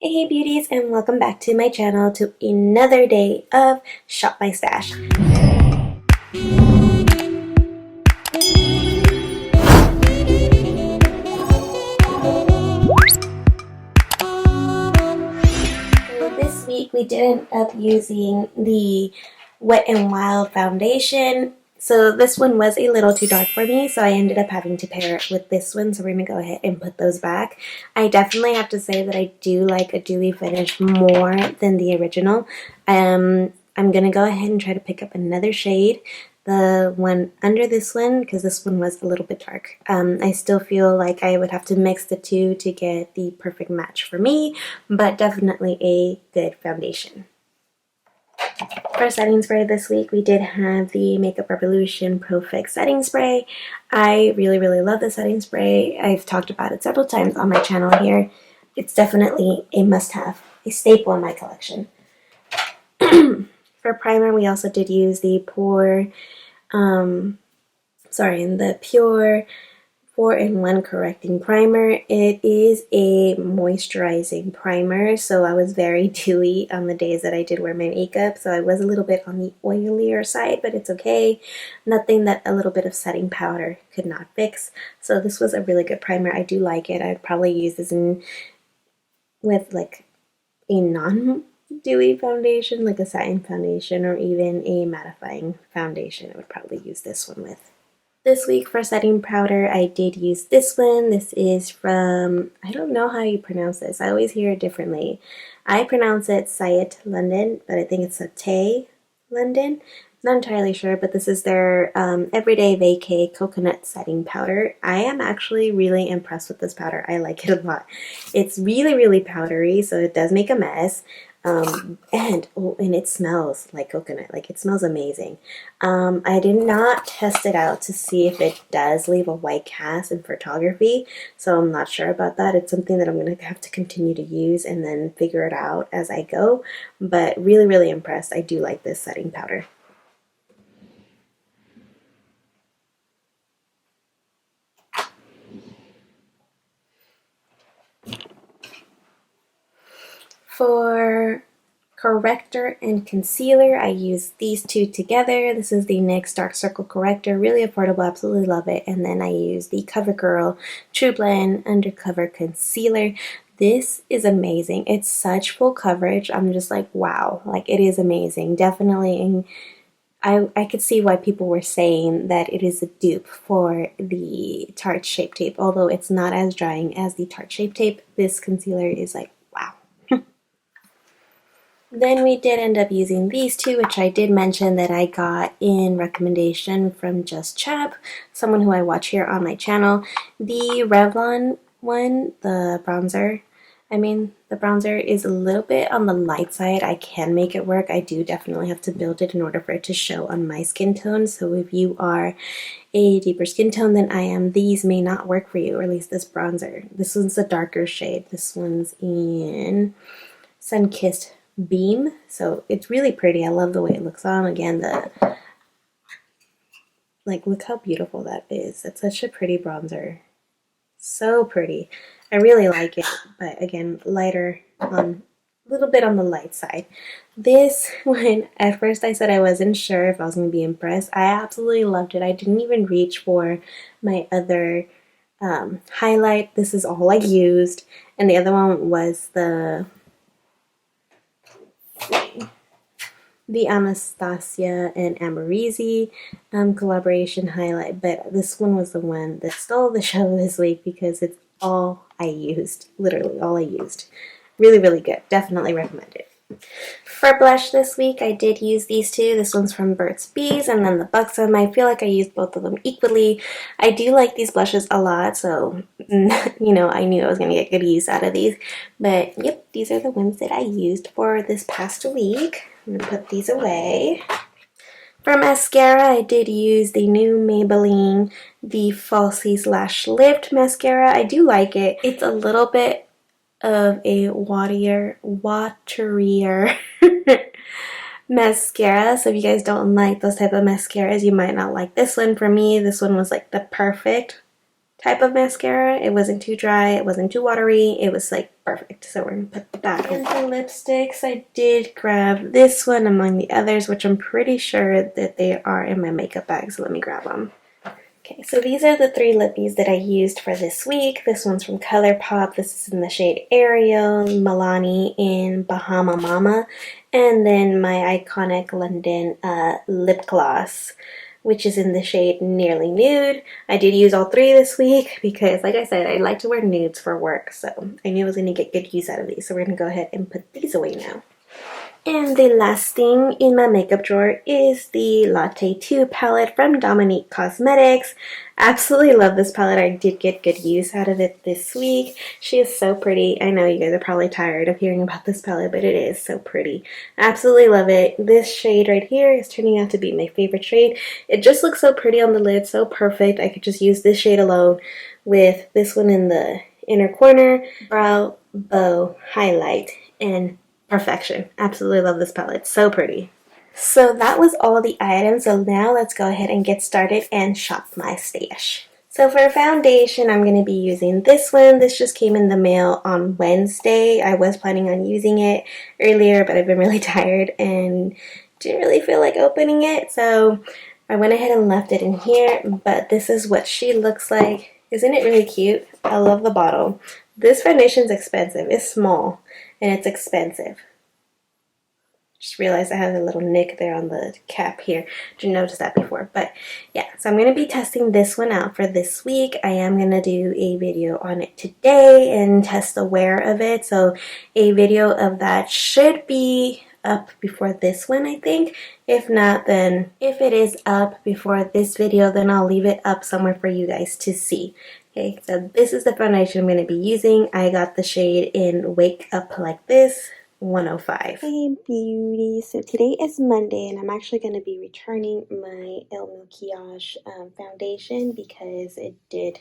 Hey beauties, and welcome back to my channel to another day of Shop My Stash. So this week we did end up using the Wet n Wild foundation. So this one was a little too dark for me, so I ended up having to pair it with this one. So we're going to go ahead and put those back. I definitely have to say that I do like a dewy finish more than the original. I'm going to go ahead and try to pick up another shade. The one under this one, because this one was a little bit dark. I still feel like I would have to mix the two to get the perfect match for me, but definitely a good foundation. For setting spray this week, we did have the Makeup Revolution Pro Fix setting spray. I really love the setting spray. I've talked about it several times on my channel here. It's definitely a must-have, a staple in my collection. For primer, we also did use the Pure 4-in-1 correcting primer. It is a moisturizing primer, so I was very dewy on the days that I did wear my makeup, so I was a little bit on the oilier side, but it's okay. Nothing that a little bit of setting powder could not fix. So this was a really good primer. I do like it. I'd probably use this with like a non-dewy foundation, like a satin foundation or even a mattifying foundation. I would probably use this one with. This week for setting powder, I did use this one. This is from, I don't know how you pronounce this. I always hear it differently. I pronounce it Sayet London, but I think it's Satay London. Not entirely sure, but this is their Everyday Vacay Coconut Setting Powder. I am actually really impressed with this powder. I like it a lot. It's really powdery, so it does make a mess. And it smells like coconut. Like, it smells amazing. I did not test it out to see if it does leave a white cast in photography, so I'm not sure about that. It's something that I'm going to have to continue to use and then figure it out as I go, but really impressed. I do like this setting powder. For corrector and concealer, I use these two together. This is the NYX Dark Circle Corrector, really affordable, absolutely love it. And then I use the CoverGirl True Blend Undercover Concealer. This is amazing. It's such full coverage. I'm just like, wow, like it is amazing. Definitely, and I could see why people were saying that it is a dupe for the Tarte Shape Tape. Although it's not as drying as the Tarte Shape Tape, this concealer is like, wow. Then we did end up using these two, which I did mention that I got in recommendation from Just Chap, someone who I watch here on my channel. The Revlon one, the bronzer, the bronzer is a little bit on the light side. I can make it work. I do definitely have to build it in order for it to show on my skin tone. So if you are a deeper skin tone than I am, these may not work for you, or at least this bronzer. This one's a darker shade. This one's in Sun-Kissed Beam, so it's really pretty. I love the way it looks on. Again, look how beautiful that is. It's such a pretty bronzer. So pretty. I really like it, but again, lighter on a little bit on the light side. This one, at first I said I wasn't sure if I was going to be impressed. I absolutely loved it. I didn't even reach for my other highlight. This is all I used, and the other one was the Anastasia and Amorisi collaboration highlight, but this one was the one that stole the show this week because it's all I used. Literally all I used. Really good. Definitely recommend it. For blush this week, I did use these two. This one's from Burt's Bees and then the Buxom. I feel like I used both of them equally. I do like these blushes a lot, so, you know, I knew I was going to get good use out of these. But, yep, these are the ones that I used for this past week. I'm going to put these away. For mascara, I did use the new Maybelline, the Falsies Lash Lift mascara. I do like it. It's a little bit of a waterier mascara, so if you guys don't like those type of mascaras, you might not like this one. For me, this one was like the perfect type of mascara. It wasn't too dry, it wasn't too watery, it was like perfect. So we're gonna put that on. And the lipsticks, I did grab this one among the others, which I'm pretty sure that they are in my makeup bag, so let me grab them. Okay, so these are the 3 lippies that I used for this week. This one's from ColourPop. This is in the shade Ariel, Milani in Bahama Mama, and then my iconic London lip gloss, which is in the shade Nearly Nude. I did use all 3 this week because, like I said, I like to wear nudes for work, so I knew I was going to get good use out of these. So we're going to go ahead and put these away now. And the last thing in my makeup drawer is the Latte 2 palette from Dominique Cosmetics. Absolutely love this palette. I did get good use out of it this week. She is so pretty. I know you guys are probably tired of hearing about this palette, but it is so pretty. Absolutely love it. This shade right here is turning out to be my favorite shade. It just looks so pretty on the lid, so perfect. I could just use this shade alone with this one in the inner corner, brow, bow, highlight, and perfection. Absolutely love this palette. So pretty. So that was all the items. So now let's go ahead and get started and shop my stash. So for foundation, I'm going to be using this one. This just came in the mail on Wednesday. I was planning on using it earlier, but I've been really tired and didn't really feel like opening it. So I went ahead and left it in here, but this is what she looks like. Isn't it really cute? I love the bottle. This foundation's expensive. It's small and it's expensive. Just realized I have a little nick there on the cap here. Didn't notice that before, but yeah. So I'm going to be testing this one out for this week. I am going to do a video on it today and test the wear of it. So a video of that should be up before this one, I think. If not, then if it is up before this video, then I'll leave it up somewhere for you guys to see. Okay, so this is the foundation I'm going to be using. I got the shade in Wake Up Like This 105. Hey beauty, so today is Monday and I'm actually going to be returning my El Maquillage foundation because it did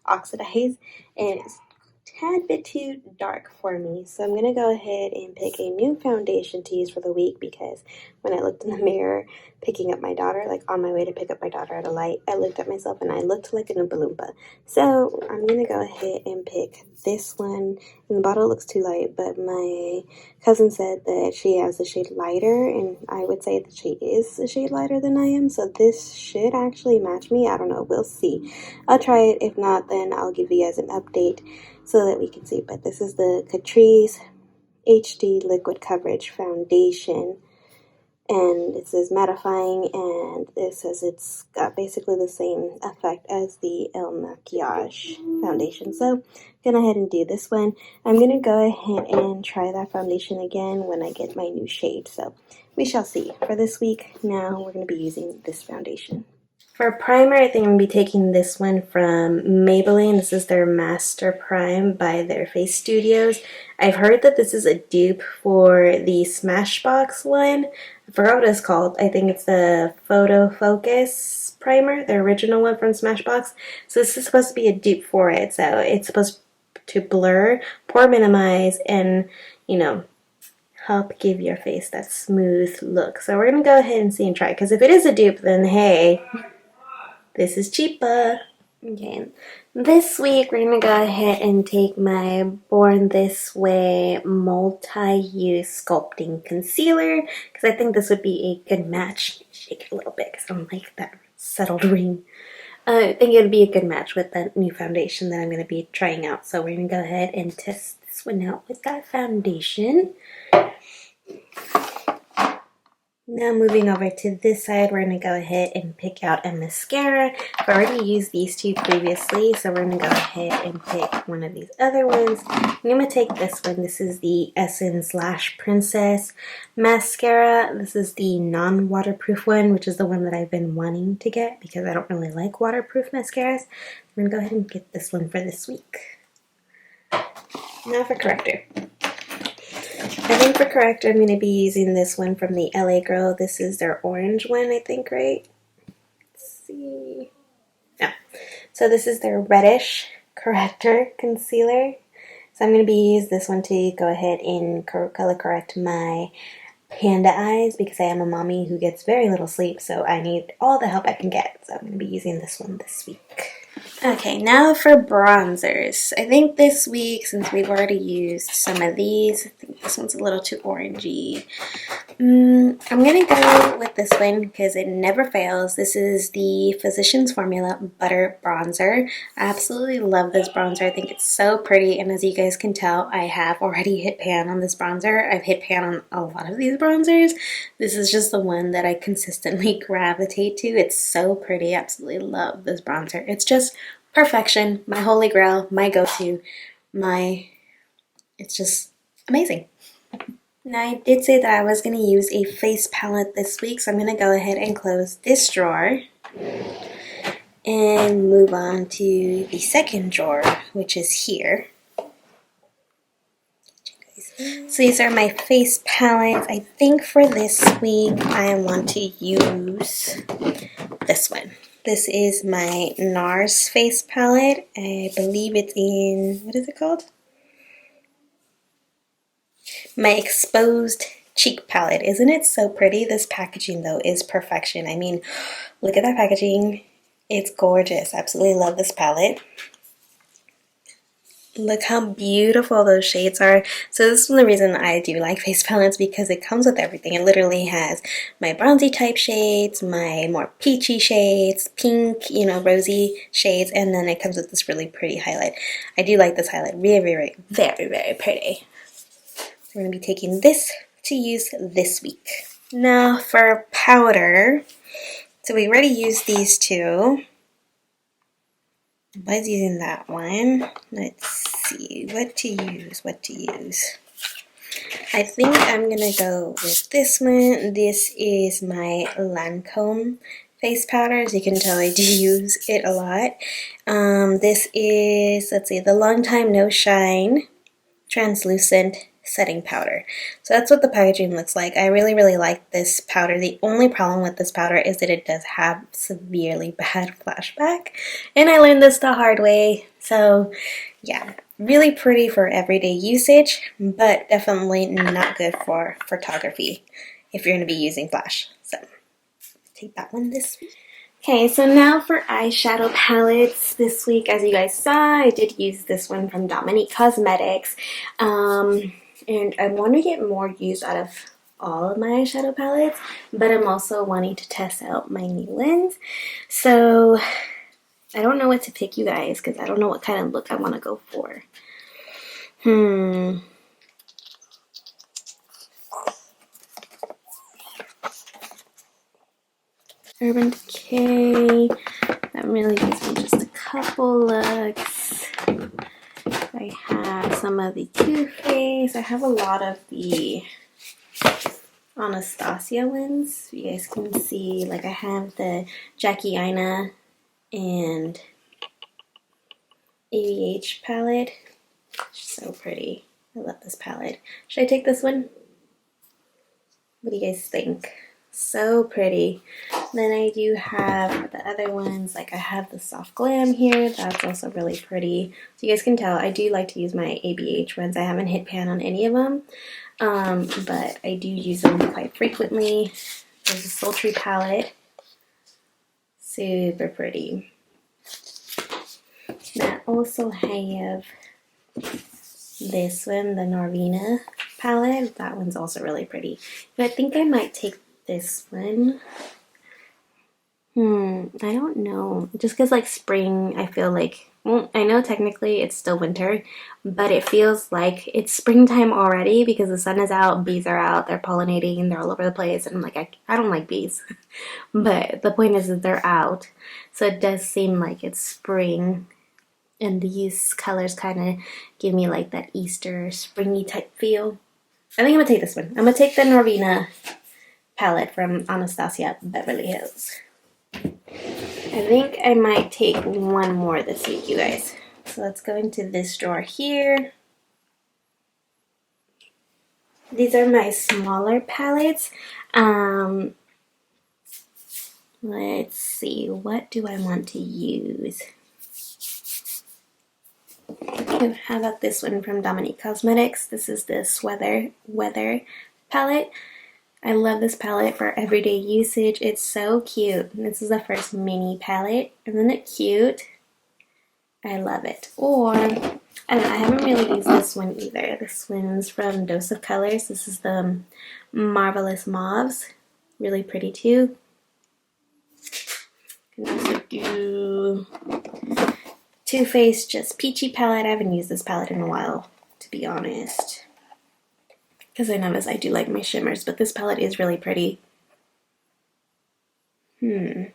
oxidize and it's a tad bit too dark for me. So I'm going to go ahead and pick a new foundation to use for the week because when I looked in the mirror picking up my daughter, like on my way to pick up my daughter at a light, I looked at myself and I looked like an Oompa Loompa. So I'm going to go ahead and pick this one. And the bottle looks too light, but my cousin said that she has a shade lighter, and I would say that she is a shade lighter than I am. So this should actually match me. I don't know. We'll see. I'll try it. If not, then I'll give you guys an update so that we can see. But this is the Catrice HD Liquid Coverage Foundation. And it says mattifying, and it says it's got basically the same effect as the El Maquillage foundation. So I'm going to go ahead and do this one. I'm going to go ahead and try that foundation again when I get my new shade. So we shall see. For this week, now we're going to be using this foundation. For primer, I think I'm going to be taking this one from Maybelline. This is their Master Prime by their Face Studios. I've heard that this is a dupe for the Smashbox one. I forgot what it's called. I think it's the Photo Focus primer, the original one from Smashbox. So this is supposed to be a dupe for it. So it's supposed to blur, pore minimize, and, you know, help give your face that smooth look. So we're going to go ahead and see and try. Because if it is a dupe, then hey, this is cheaper. Okay, this week we're going to go ahead and take my Born This Way Multi-Use Sculpting Concealer because I think this would be a good match. Shake it a little bit because I don't like that settled ring. I think it would be a good match with that new foundation that I'm going to be trying out. So we're going to go ahead and test this one out with that foundation. Now moving over to this side, we're going to go ahead and pick out a mascara. I've already used these two previously, so we're going to go ahead and pick one of these other ones. I'm going to take this one. This is the Essence Lash Princess mascara. This is the non-waterproof one, which is the one that I've been wanting to get because I don't really like waterproof mascaras. I'm going to go ahead and get this one for this week. Now for corrector. I think for corrector, I'm going to be using this one from the LA Girl. This is their orange one, I think, right? Let's see. No. So this is their reddish corrector concealer. So I'm going to be using this one to go ahead and color correct my panda eyes because I am a mommy who gets very little sleep, so I need all the help I can get. So I'm going to be using this one this week. Okay, now for bronzers. I think this week, since we've already used some of these, I think this one's a little too orangey. I'm gonna go with this one because it never fails. This is the Physicians Formula Butter Bronzer. I absolutely love this bronzer. I think it's so pretty, and as you guys can tell, I have already hit pan on this bronzer. I've hit pan on a lot of these bronzers. This is just the one that I consistently gravitate to. It's so pretty. I absolutely love this bronzer. It's just perfection, my holy grail, my go-to, it's just amazing. Now I did say that I was going to use a face palette this week, so I'm going to go ahead and close this drawer and move on to the second drawer, which is here. So these are my face palettes. I think for this week I want to use this one. This is my NARS face palette. I believe it's in, what is it called? My Exposed Cheek palette. Isn't it so pretty? This packaging though is perfection. I mean, look at that packaging. It's gorgeous. Absolutely love this palette. Look how beautiful those shades are. So this is the reason I do like face palettes, because it comes with everything. It literally has my bronzy type shades, my more peachy shades, pink, you know, rosy shades, and then it comes with this really pretty highlight. I do like this highlight. Very, very pretty. We're going to be taking this to use this week. Now for powder. So we already used these two. I was using that one. Let's see what to use. I think I'm gonna go with this one. This is my Lancome face powder. As you can tell, I do use it a lot. This is, let's see, the Long Time No Shine Translucent Setting Powder. So that's what the packaging looks like. I really like this powder. The only problem with this powder is that it does have severely bad flashback, and I learned this the hard way. So yeah, really pretty for everyday usage, but definitely not good for photography if you're going to be using flash. So take that one this week. Okay, so now for eyeshadow palettes this week. As you guys saw, I did use this one from Dominique Cosmetics. And I want to get more use out of all of my eyeshadow palettes, but I'm also wanting to test out my new ones. So I don't know what to pick, you guys, because I don't know what kind of look I want to go for. Urban Decay. That really gives me just a couple looks. I have some of the Too Faced. I have a lot of the Anastasia ones. You guys can see, like, I have the Jackie Aina and ABH palette. So pretty. I love this palette. Should I take this one? What do you guys think? So pretty. Then I do have the other ones, like I have the Soft Glam here. That's also really pretty. So you guys can tell I do like to use my ABH ones. I haven't hit pan on any of them, but I do use them quite frequently. There's a Sultry palette. Super pretty. I also have this one, the Norvina palette. That one's also really pretty. But I think I might take this one. I don't know. Just because, like, spring, I feel like, well, I know technically it's still winter, but it feels like it's springtime already because the sun is out, bees are out, they're pollinating, they're all over the place, and I'm like, I don't like bees. But the point is that they're out, so it does seem like it's spring, and these colors kind of give me like that Easter, springy type feel. I think I'm going to take this one. I'm going to take the Norvina palette from Anastasia Beverly Hills. I think I might take one more this week, you guys. So let's go into this drawer here. These are my smaller palettes. Let's see, what do I want to use? How about this one from Dominique Cosmetics? This is this Weather palette. I love this palette for everyday usage. It's so cute. This is the first mini palette. Isn't it cute? I love it. Or, I don't know, I haven't really used this one either. This one's from Dose of Colors. This is the Marvelous Mauves. Really pretty too. Can also do Too Faced Just Peachy palette. I haven't used this palette in a while, to be honest. Because I notice I do like my shimmers, but this palette is really pretty. I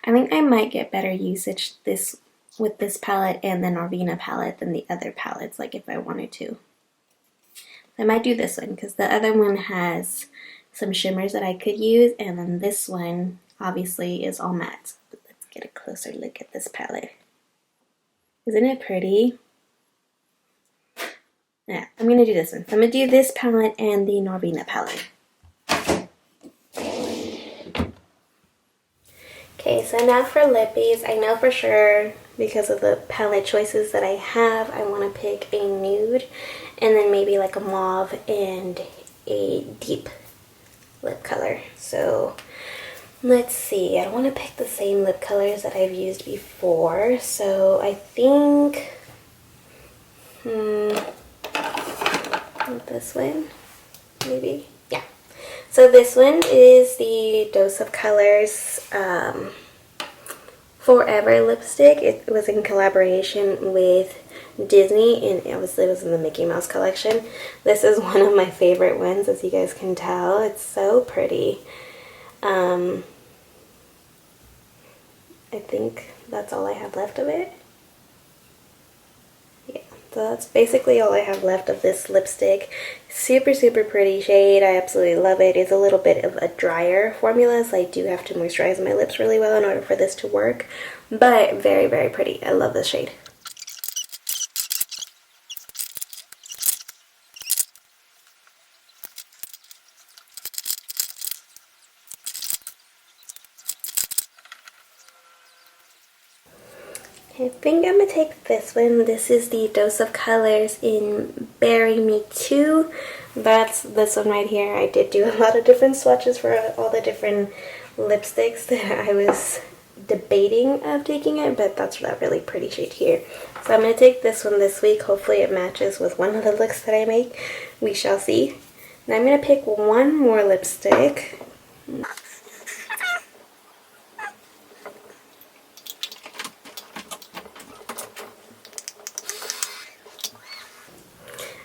think I might get better usage with this palette and the Norvina palette than the other palettes, like if I wanted to. I might do this one because the other one has some shimmers that I could use, and then this one obviously is all matte. But let's get a closer look at this palette. Isn't it pretty? Yeah, I'm gonna do this one. So I'm gonna do this palette and the Norvina palette. Okay, so now for lippies, I know for sure because of the palette choices that I have, I want to pick a nude and then maybe like a mauve and a deep lip color. So let's see, I don't want to pick the same lip colors that I've used before, so I think this one, maybe, yeah. So this one is the Dose of Colors Forever lipstick. It was in collaboration with Disney, and obviously it was in the Mickey Mouse collection. This is one of my favorite ones, as you guys can tell. It's so pretty. I think that's all I have left of it. Yeah, so that's basically all I have left of this lipstick. Super, super pretty shade. I absolutely love it. It's a little bit of a drier formula, so I do have to moisturize my lips really well in order for this to work. But very, very pretty. I love this shade. I think I'm going to take this one. This is the Dose of Colors in Bury Me Too. That's this one right here. I did do a lot of different swatches for all the different lipsticks that I was debating of taking it, but that's that really pretty shade here. So I'm going to take this one this week. Hopefully it matches with one of the looks that I make. We shall see. Now I'm going to pick one more lipstick.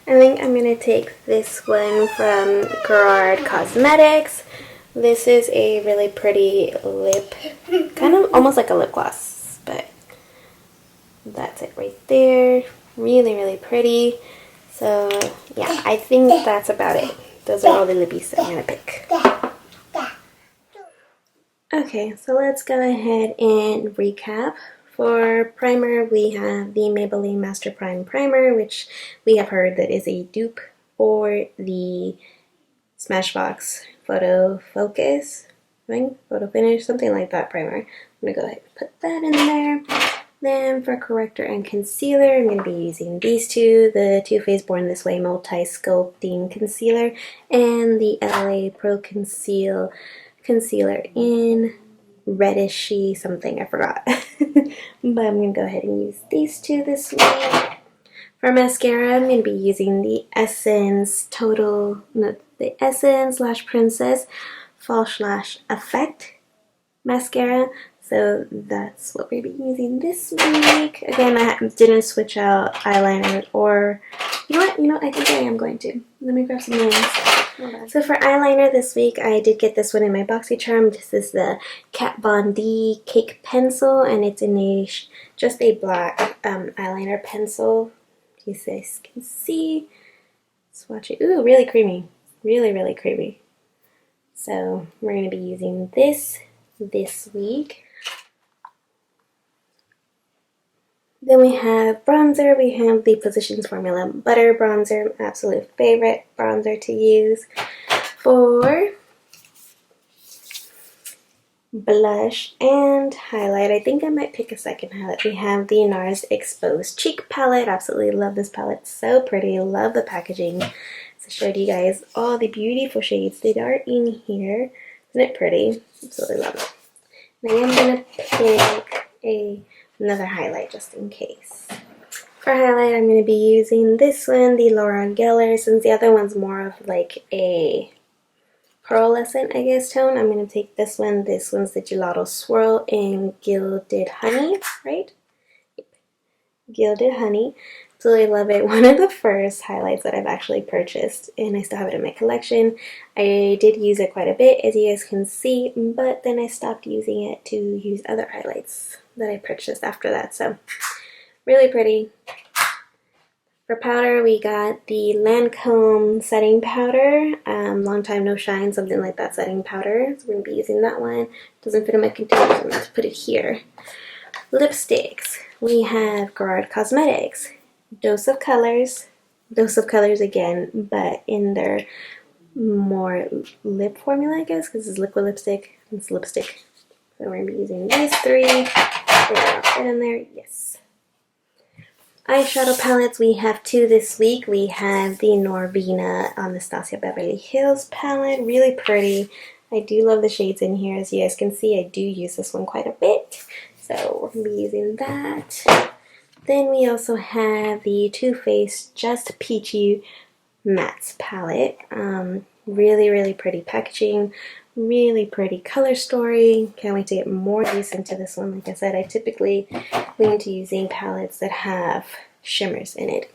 I think I'm going to take this one from Gerard Cosmetics. This is a really pretty lip, kind of almost like a lip gloss, but that's it right there. Really, really pretty. So yeah, I think that's about it. Those are all the lippies that I'm going to pick. Okay, so let's go ahead and recap. For primer, we have the Maybelline Master Prime Primer, which we have heard that is a dupe for the Smashbox Photo Focus, right? Photo Finish, something like that primer. I'm going to go ahead and put that in there. Then for corrector and concealer, I'm going to be using these two, the Too Faced Born This Way Multi-Sculpting Concealer and the LA Pro Conceal Concealer in reddishy something, I forgot. But I'm going to go ahead and use these two this week. For mascara, I'm going to be using the Essence Essence/Princess Fall/Effect mascara. So that's what we'll be using this week. Again, I didn't switch out eyeliner or, you know what, I think I am going to. Let me grab some lines. So for eyeliner this week, I did get this one in my BoxyCharm. This is the Kat Von D Cake Pencil, and it's in just a black eyeliner pencil. You guys can see. Swatch it. Ooh, really creamy. Really, really creamy. So we're going to be using this week. Then we have bronzer. We have the Physicians Formula Butter Bronzer, absolute favorite bronzer to use. For blush and highlight, I think I might pick a second highlight. We have the NARS Exposed Cheek Palette. Absolutely love this palette. So pretty. Love the packaging. So I showed you guys all the beautiful shades that are in here. Isn't it pretty? Absolutely love it. Now I'm going to pick a another highlight just in case. For highlight, I'm going to be using this one, the Laura Geller, since the other one's more of like a pearlescent, I guess, tone. I'm going to take this one. This one's the Gelato Swirl in Gilded Honey, right? Gilded Honey. Absolutely love it. One of the first highlights that I've actually purchased, and I still have it in my collection. I did use it quite a bit, as you guys can see, but then I stopped using it to use other highlights that I purchased after that. So really pretty. For powder, we got the Lancome setting powder, long time no shine, something like that setting powder. So we're going to be using that one. Doesn't fit in my container, so I'm going to put it here. Lipsticks, we have Gerard Cosmetics, Dose of Colors again, but in their more lip formula, I guess, because it's liquid lipstick, it's lipstick. So we're going to be using these three. Did I fit in there? Yes. Eyeshadow palettes, we have two this week. We have the Norvina Anastasia Beverly Hills palette, really pretty. I do love the shades in here. As you guys can see, I do use this one quite a bit. So we're going to be using that. Then we also have the Too Faced Just Peachy Mattes palette. Really, really pretty packaging. Really pretty color story. Can't wait to get more use into this one. Like I said, I typically lean to using palettes that have shimmers in it.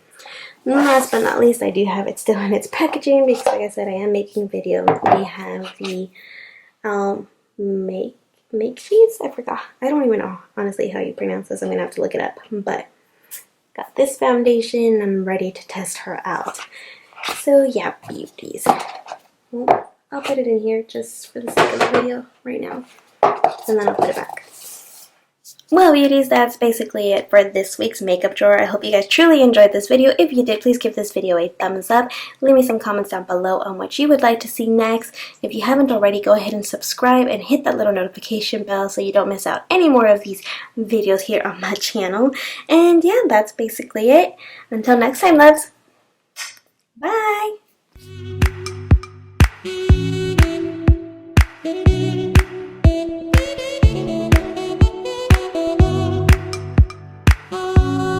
Last but not least, I do have it still in its packaging because, like I said, I am making a video. We have the Make Sheets? I forgot. I don't even know, honestly, how you pronounce this. I'm going to have to look it up. But got this foundation. I'm ready to test her out. So yeah, beauties. Well, I'll put it in here just for the sake of the video right now. And then I'll put it back. Well, beauties, that's basically it for this week's makeup drawer. I hope you guys truly enjoyed this video. If you did, please give this video a thumbs up. Leave me some comments down below on what you would like to see next. If you haven't already, go ahead and subscribe and hit that little notification bell so you don't miss out any more of these videos here on my channel. And yeah, that's basically it. Until next time, loves.